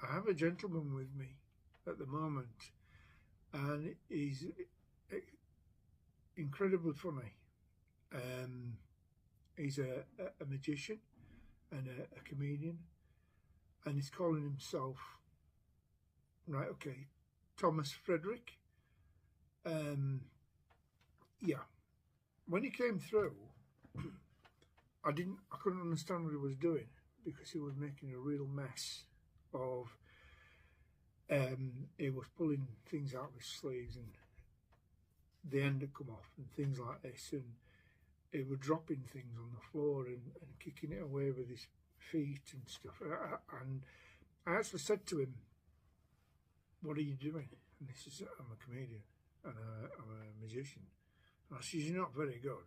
I have a gentleman with me at the moment, and he's incredibly funny. He's a magician and a comedian, and he's calling himself, right, okay, Thomas Frederick. Yeah, when he came through, I couldn't understand what he was doing, because he was making a real mess of. He was pulling things out of his sleeves, and the end had come off, and things like this, and he was dropping things on the floor and kicking it away with his feet and stuff. And I actually said to him, "What are you doing?" And he says, "I'm a comedian and I'm a magician." And I said, "You're not very good."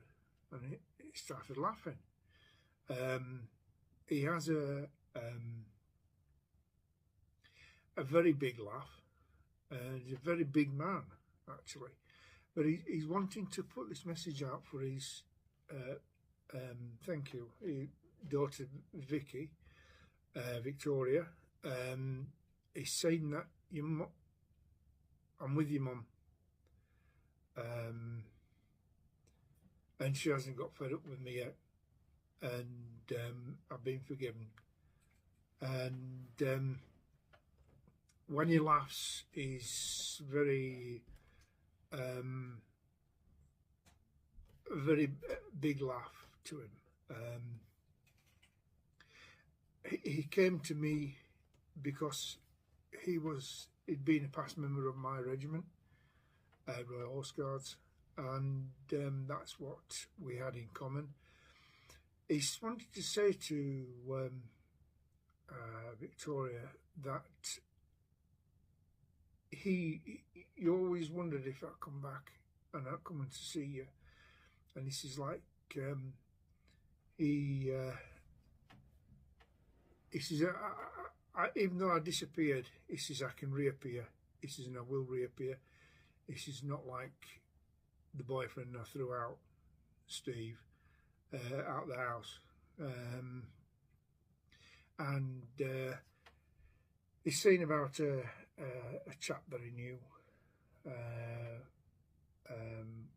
And he started laughing. He has a very big laugh. He's a very big man, actually. But he's wanting to put this message out for his, thank you, daughter Vicky, Victoria. He's saying that, I'm with you, Mum. And she hasn't got fed up with me yet. And I've been forgiven. And when he laughs, he's very, a very big laugh to him. He came to me because he'd been a past member of my regiment, Royal Horse Guards, and that's what we had in common. He wanted to say to Victoria that you always wondered if I'd come back and I'd come to see you, and this is like he says, even though I disappeared, he says I can reappear. He says, and I will reappear. He says, not like the boyfriend I threw out, Steve, out the house. And he's saying about a chap that he knew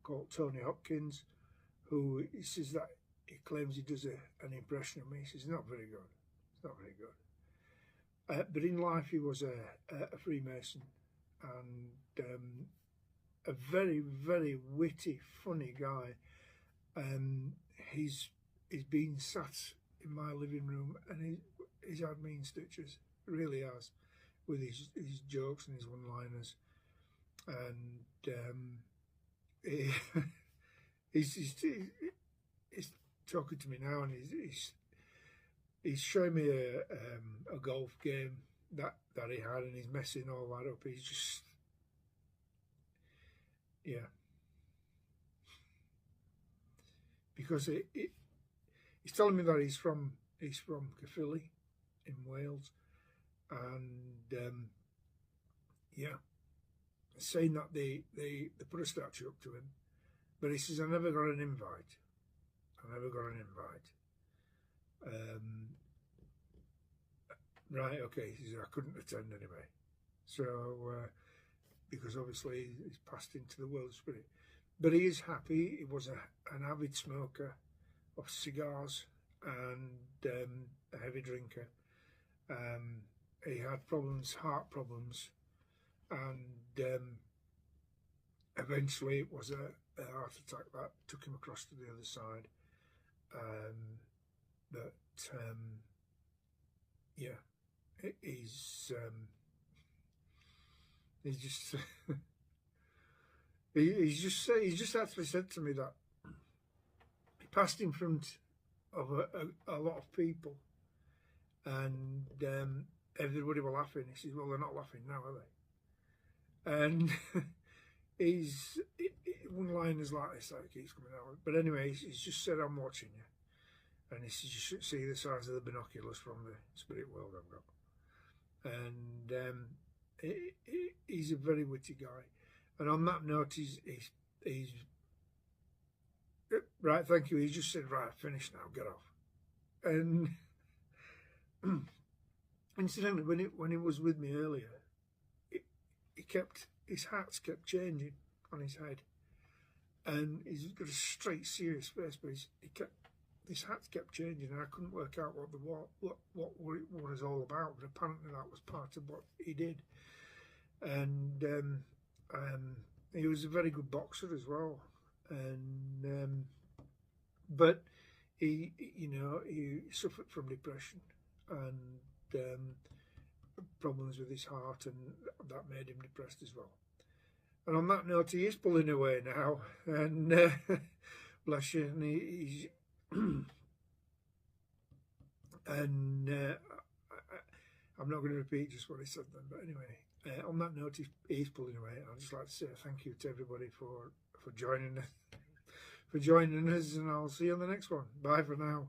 called Tony Hopkins, who he says that he claims he does an impression of me. He says, not very good. It's not very good. But in life, he was a Freemason, and a very, very witty, funny guy. He's been sat in my living room, and he's had me in stitches, really has, with his jokes and his one-liners. And he's talking to me now, and he's showing me a golf game that he had, and he's messing all that up. He's just, yeah, because he's telling me that he's from Caerphilly in Wales, and yeah, saying that they put a statue up to him, but he says, I never got an invite. Right, okay, he says, I couldn't attend anyway. So, because obviously he's passed into the world of spirit. But he is happy. He was an avid smoker of cigars and a heavy drinker. He had problems, heart problems, and eventually it was a heart attack that took him across to the other side. But yeah, he's just he's just actually said to me that he passed in front of a lot of people, and everybody were laughing. He says, well, they're not laughing now, are they? And he's one line is like this that keeps coming out. But anyway, he's just said, I'm watching you. And he says, you should see the size of the binoculars from the spirit world I've got. And he's a very witty guy. And on that note, he's right, thank you. He just said, right, finish now, get off. And Incidentally, when he was with me earlier, his hats kept changing on his head, and he's got a straight, serious face, but his hats kept changing, and I couldn't work out what it was all about. But apparently, that was part of what he did, and he was a very good boxer as well, and but he suffered from depression and problems with his heart, and that made him depressed as well. And on that note, he is pulling away now, and bless you, and he's and I'm not going to repeat just what he said then, but anyway, on that note, he's pulling away. I'd just like to say thank you to everybody for joining us, and I'll see you on the next one. Bye for now.